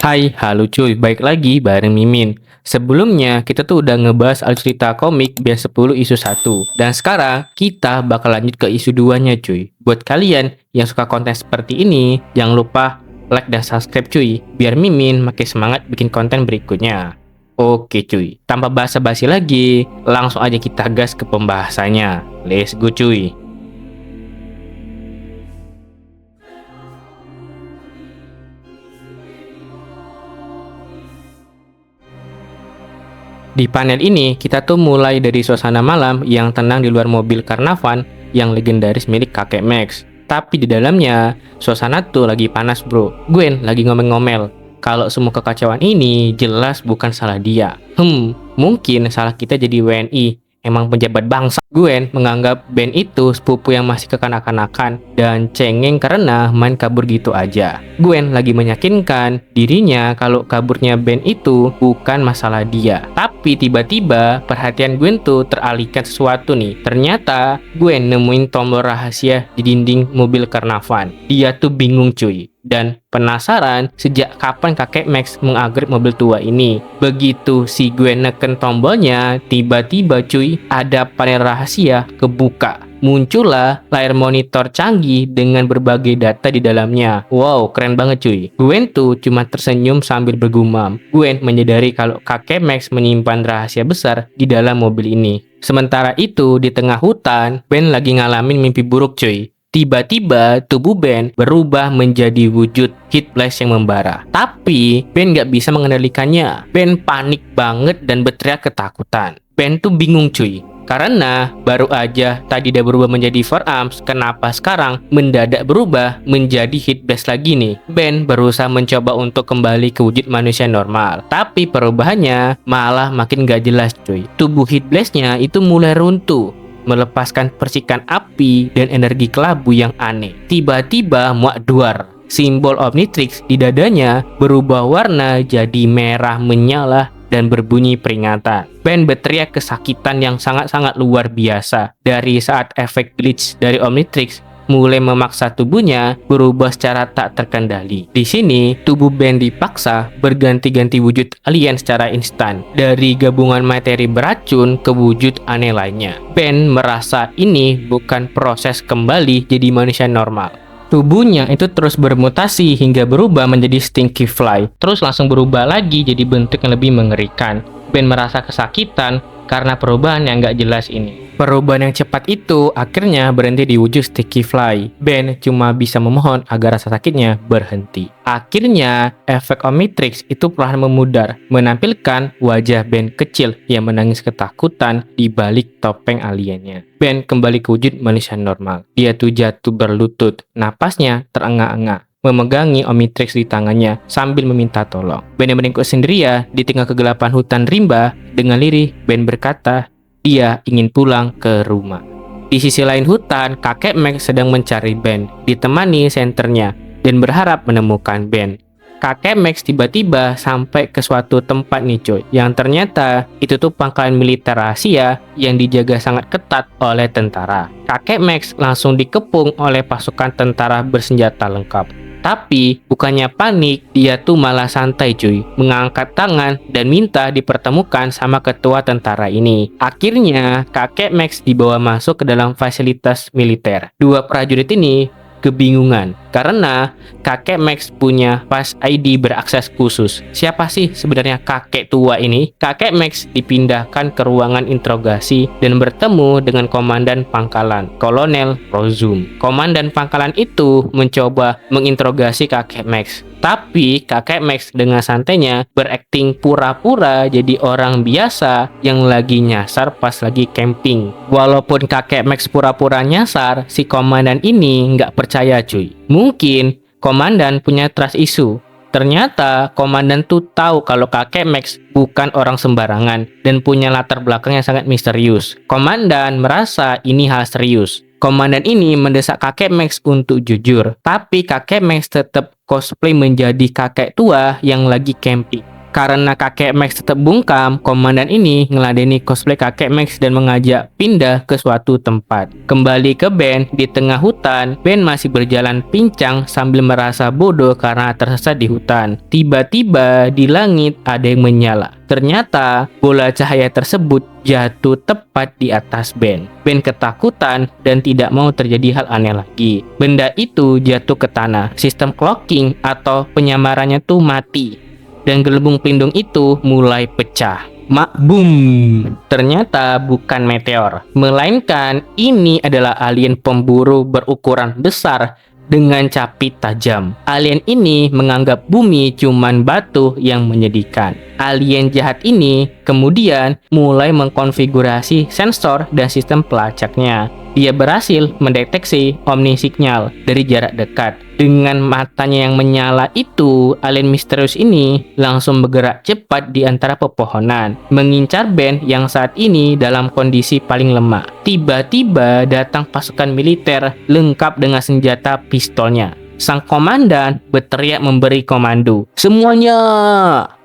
Hai, halo cuy, baik lagi bareng Mimin. Sebelumnya, kita tuh udah ngebahas alur cerita komik Biar 10 isu 1. Dan sekarang, kita bakal lanjut ke isu 2-nya cuy. Buat kalian yang suka konten seperti ini, jangan lupa like dan subscribe cuy, biar Mimin makin semangat bikin konten berikutnya. Oke cuy, tanpa basa-basi lagi, langsung aja kita gas ke pembahasannya. Let's go cuy. Di panel ini, kita tuh mulai dari suasana malam yang tenang di luar mobil karnavan yang legendaris milik kakek Max. Tapi di dalamnya, suasana tuh lagi panas bro. Gwen lagi ngomel-ngomel. Kalau semua kekacauan ini jelas bukan salah dia. Mungkin salah kita jadi WNI. Emang pejabat bangsa. Gwen menganggap Ben itu sepupu yang masih kekanak-kanakan dan cengeng karena main kabur gitu aja. Gwen lagi meyakinkan dirinya kalau kaburnya Ben itu bukan masalah dia. Tapi tiba-tiba perhatian Gwen tuh teralihkan sesuatu nih. Ternyata Gwen nemuin tombol rahasia di dinding mobil karnavan. Dia tuh bingung cuy. Dan penasaran sejak kapan kakek Max mengupgrade mobil tua ini. Begitu si Gwen neken tombolnya, tiba-tiba cuy ada panel rahasia kebuka. Muncullah layar monitor canggih dengan berbagai data di dalamnya. Wow, keren banget cuy. Gwen tuh cuma tersenyum sambil bergumam. Gwen menyadari kalau kakek Max menyimpan rahasia besar di dalam mobil ini. Sementara itu, di tengah hutan, Ben lagi ngalamin mimpi buruk cuy. Tiba-tiba tubuh Ben berubah menjadi wujud heat blast yang membara. Tapi Ben nggak bisa mengendalikannya. Ben panik banget dan berteriak ketakutan. Ben tuh bingung cuy. Karena baru aja tadi dia berubah menjadi forearms, kenapa sekarang mendadak berubah menjadi heat blast lagi nih? Ben berusaha mencoba untuk kembali ke wujud manusia normal. Tapi perubahannya malah makin gak jelas cuy. Tubuh heat blastnya itu mulai runtuh, melepaskan percikan api dan energi kelabu yang aneh. Tiba-tiba muak duar. Simbol Omnitrix di dadanya berubah warna jadi merah menyala dan berbunyi peringatan. Ben berteriak kesakitan yang sangat-sangat luar biasa. Dari saat efek glitch dari Omnitrix mulai memaksa tubuhnya berubah secara tak terkendali. Di sini, tubuh Ben dipaksa berganti-ganti wujud alien secara instan. Dari gabungan materi beracun ke wujud aneh lainnya. Ben merasa ini bukan proses kembali jadi manusia normal. Tubuhnya itu terus bermutasi hingga berubah menjadi Stinky Fly. Terus langsung berubah lagi jadi bentuk yang lebih mengerikan. Ben merasa kesakitan karena perubahan yang gak jelas ini. Perubahan yang cepat itu akhirnya berhenti di wujud Sticky Fly. Ben cuma bisa memohon agar rasa sakitnya berhenti. Akhirnya, efek Omnitrix itu perlahan memudar, menampilkan wajah Ben kecil yang menangis ketakutan di balik topeng aliennya. Ben kembali ke wujud manusia normal. Dia tuh jatuh berlutut, napasnya terengah-engah, memegangi Omnitrix di tangannya sambil meminta tolong. Ben yang meringkuk sendirian di tengah kegelapan hutan rimba. Dengan lirih, Ben berkata, dia ingin pulang ke rumah. Di sisi lain hutan, kakek Max sedang mencari Ben, ditemani senternya, dan berharap menemukan Ben. Kakek Max tiba-tiba sampai ke suatu tempat nih coy, yang ternyata itu tuh pangkalan militer rahasia yang dijaga sangat ketat oleh tentara. Kakek Max langsung dikepung oleh pasukan tentara bersenjata lengkap. Tapi bukannya panik, dia tuh malah santai cuy, mengangkat tangan dan minta dipertemukan sama ketua tentara ini. Akhirnya kakek Max dibawa masuk ke dalam fasilitas militer. Dua prajurit ini kebingungan karena kakek Max punya pas ID berakses khusus. Siapa sih sebenarnya kakek tua ini? Kakek Max dipindahkan ke ruangan interogasi dan bertemu dengan komandan pangkalan, Kolonel Rozum. Komandan pangkalan itu mencoba menginterogasi kakek Max. Tapi kakek Max dengan santainya berakting pura-pura jadi orang biasa yang lagi nyasar pas lagi camping. Walaupun kakek Max pura-pura nyasar, si komandan ini nggak percaya cuy. Mungkin komandan punya trust issue. Ternyata komandan tuh tahu kalau kakek Max bukan orang sembarangan dan punya latar belakang yang sangat misterius. Komandan merasa ini hal serius. Komandan ini mendesak kakek Max untuk jujur, tapi kakek Max tetap cosplay menjadi kakek tua yang lagi camping. Karena kakek Max tetap bungkam, komandan ini ngeladeni cosplay kakek Max dan mengajak pindah ke suatu tempat. Kembali ke Ben, di tengah hutan, Ben masih berjalan pincang sambil merasa bodoh karena tersesat di hutan. Tiba-tiba di langit ada yang menyala. Ternyata bola cahaya tersebut jatuh tepat di atas Ben. Ben ketakutan dan tidak mau terjadi hal aneh lagi. Benda itu jatuh ke tanah. Sistem clocking atau penyamarannya tuh mati. Dan gelembung pelindung itu mulai pecah. Boom! Ternyata bukan meteor, melainkan ini adalah alien pemburu berukuran besar dengan capit tajam. Alien ini menganggap bumi cuman batu yang menyedihkan. Alien jahat ini kemudian mulai mengkonfigurasi sensor dan sistem pelacaknya. Dia berhasil mendeteksi omni-signal dari jarak dekat. Dengan matanya yang menyala itu, alien misterius ini langsung bergerak cepat di antara pepohonan, mengincar Ben yang saat ini dalam kondisi paling lemah. Tiba-tiba datang pasukan militer lengkap dengan senjata pistolnya. Sang komandan berteriak memberi komando, "Semuanya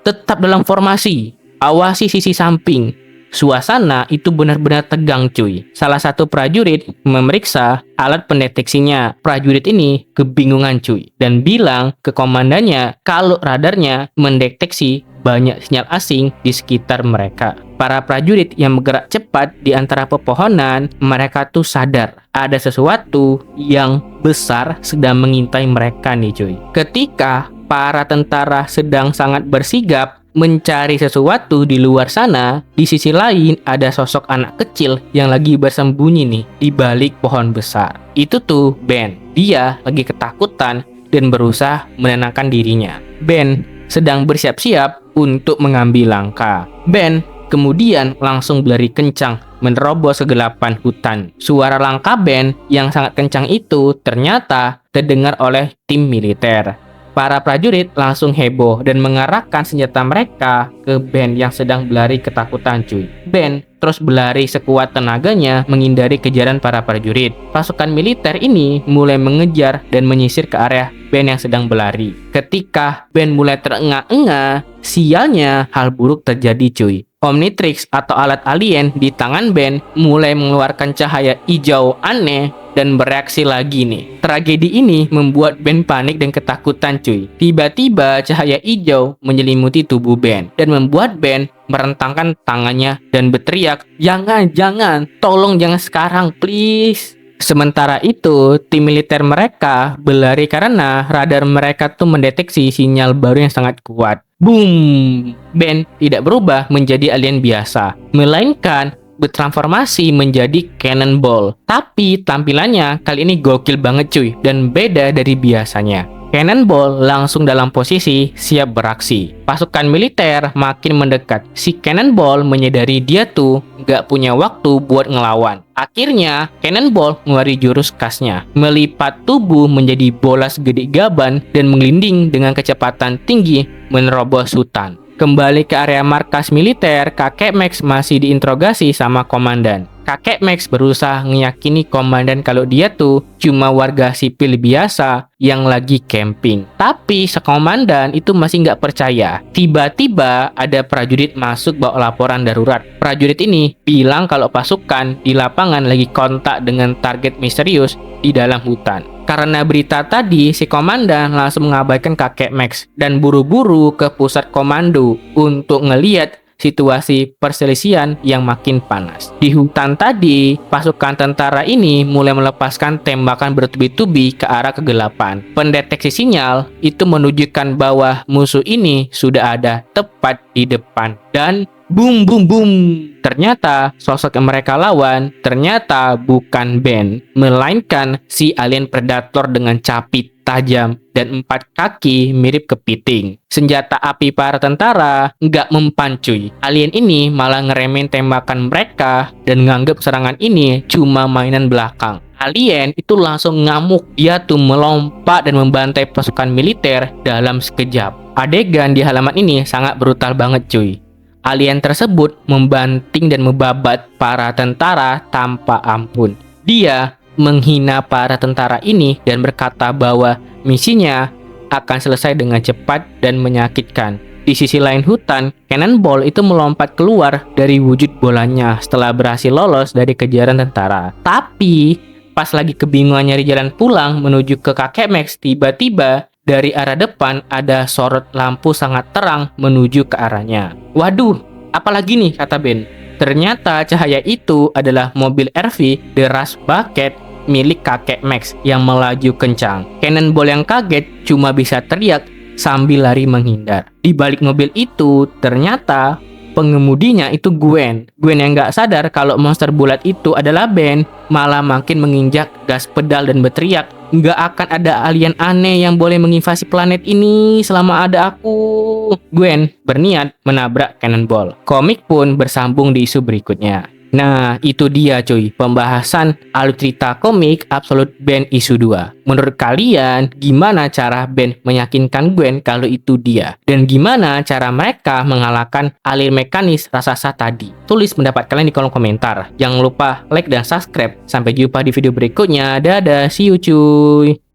tetap dalam formasi, awasi sisi samping." Suasana itu benar-benar tegang cuy. Salah satu prajurit memeriksa alat pendeteksinya. Prajurit ini kebingungan cuy dan bilang ke komandannya kalau radarnya mendeteksi banyak sinyal asing di sekitar mereka. Para prajurit yang bergerak cepat di antara pepohonan, mereka tuh sadar ada sesuatu yang besar sedang mengintai mereka nih cuy. Ketika para tentara sedang sangat bersigap mencari sesuatu di luar sana, di sisi lain ada sosok anak kecil yang lagi bersembunyi nih di balik pohon besar. Itu tuh Ben. Dia lagi ketakutan dan berusaha menenangkan dirinya. Ben sedang bersiap-siap untuk mengambil langkah. Ben kemudian langsung berlari kencang menerobos kegelapan hutan. Suara langkah Ben yang sangat kencang itu ternyata terdengar oleh tim militer. Para prajurit langsung heboh dan mengarahkan senjata mereka ke Ben yang sedang berlari ketakutan cuy. Ben terus berlari sekuat tenaganya menghindari kejaran para prajurit. Pasukan militer ini mulai mengejar dan menyisir ke area Ben yang sedang berlari. Ketika Ben mulai terengah-engah, sialnya hal buruk terjadi cuy. Omnitrix atau alat alien di tangan Ben mulai mengeluarkan cahaya hijau aneh dan bereaksi lagi nih. Tragedi ini membuat Ben panik dan ketakutan cuy. Tiba-tiba cahaya hijau menyelimuti tubuh Ben dan membuat Ben merentangkan tangannya dan berteriak, jangan, tolong jangan sekarang please." Sementara itu, tim militer mereka berlari karena radar mereka tuh mendeteksi sinyal baru yang sangat kuat. Boom! Ben tidak berubah menjadi alien biasa, melainkan bertransformasi menjadi cannonball. Tapi tampilannya kali ini gokil banget cuy dan beda dari biasanya. Cannonball langsung dalam posisi siap beraksi. Pasukan militer makin mendekat. Si Cannonball menyadari dia tuh gak punya waktu buat ngelawan. Akhirnya, Cannonball ngeluarin jurus khasnya, melipat tubuh menjadi bola segede gaban dan menggelinding dengan kecepatan tinggi menerobos hutan. Kembali ke area markas militer, kakek Max masih diinterogasi sama komandan. Kakek Max berusaha meyakini komandan kalau dia tuh cuma warga sipil biasa yang lagi camping. Tapi sekomandan itu masih nggak percaya. Tiba-tiba ada prajurit masuk bawa laporan darurat. Prajurit ini bilang kalau pasukan di lapangan lagi kontak dengan target misterius di dalam hutan. Karena berita tadi, si komandan langsung mengabaikan kakek Max dan buru-buru ke pusat komando untuk ngeliat situasi perselisihan yang makin panas. Di hutan tadi, pasukan tentara ini mulai melepaskan tembakan bertubi-tubi ke arah kegelapan. Pendeteksi sinyal itu menunjukkan bahwa musuh ini sudah ada tepat di depan. Dan boom boom boom. Ternyata sosok yang mereka lawan ternyata bukan Ben, melainkan si alien predator dengan capit tajam dan 4 kaki mirip kepiting. Senjata api para tentara nggak mempan cuy. Alien ini malah ngeremehin tembakan mereka dan nganggep serangan ini cuma mainan belakang. Alien itu langsung ngamuk. Dia tuh melompat dan membantai pasukan militer dalam sekejap. Adegan di halaman ini sangat brutal banget cuy. Alien tersebut membanting dan membabat para tentara tanpa ampun. Dia menghina para tentara ini dan berkata bahwa misinya akan selesai dengan cepat dan menyakitkan. Di sisi lain hutan, Cannonball itu melompat keluar dari wujud bolanya setelah berhasil lolos dari kejaran tentara. Tapi, pas lagi kebingungan nyari jalan pulang menuju ke kakek Max, tiba-tiba dari arah depan ada sorot lampu sangat terang menuju ke arahnya. Waduh, apalagi nih, kata Ben. Ternyata cahaya itu adalah mobil RV The Rush Bucket milik kakek Max yang melaju kencang. Cannonball yang kaget cuma bisa teriak sambil lari menghindar. Di balik mobil itu, ternyata pengemudinya itu Gwen. Gwen yang nggak sadar kalau monster bulat itu adalah Ben, malah makin menginjak gas pedal dan berteriak, nggak akan ada alien aneh yang boleh menginvasi planet ini selama ada aku. Gwen berniat menabrak Cannonball. Komik pun bersambung di isu berikutnya. Nah, itu dia cuy, pembahasan alur cerita komik Absolute Ben isu 2. Menurut kalian, gimana cara Ben meyakinkan Gwen kalau itu dia? Dan gimana cara mereka mengalahkan alien mekanis raksasa tadi? Tulis pendapat kalian di kolom komentar. Jangan lupa like dan subscribe. Sampai jumpa di video berikutnya. Dadah, see you cuy.